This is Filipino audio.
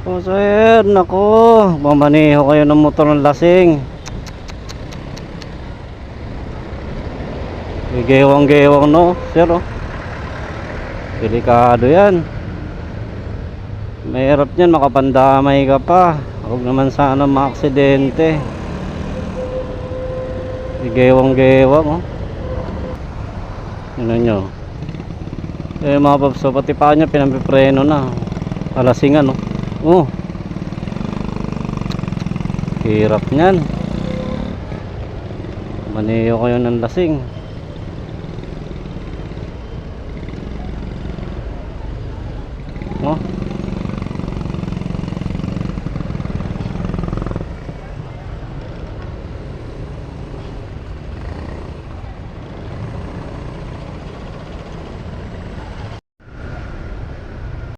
Oh sir, nako, mamaneho kayo ng motor ng lasing. Gewang-gewang no, sir oh. Delikado yan. Mahirap yan, makapandamay ka pa. Huwag naman sana maaksidente. Gewang-gewang oh. Ano nyo? Eh mga paps, pati pa niya pinampipreno na. Alasingan oh. Oh. Hirap niyan. Maneho kayo ng lasing. Oh.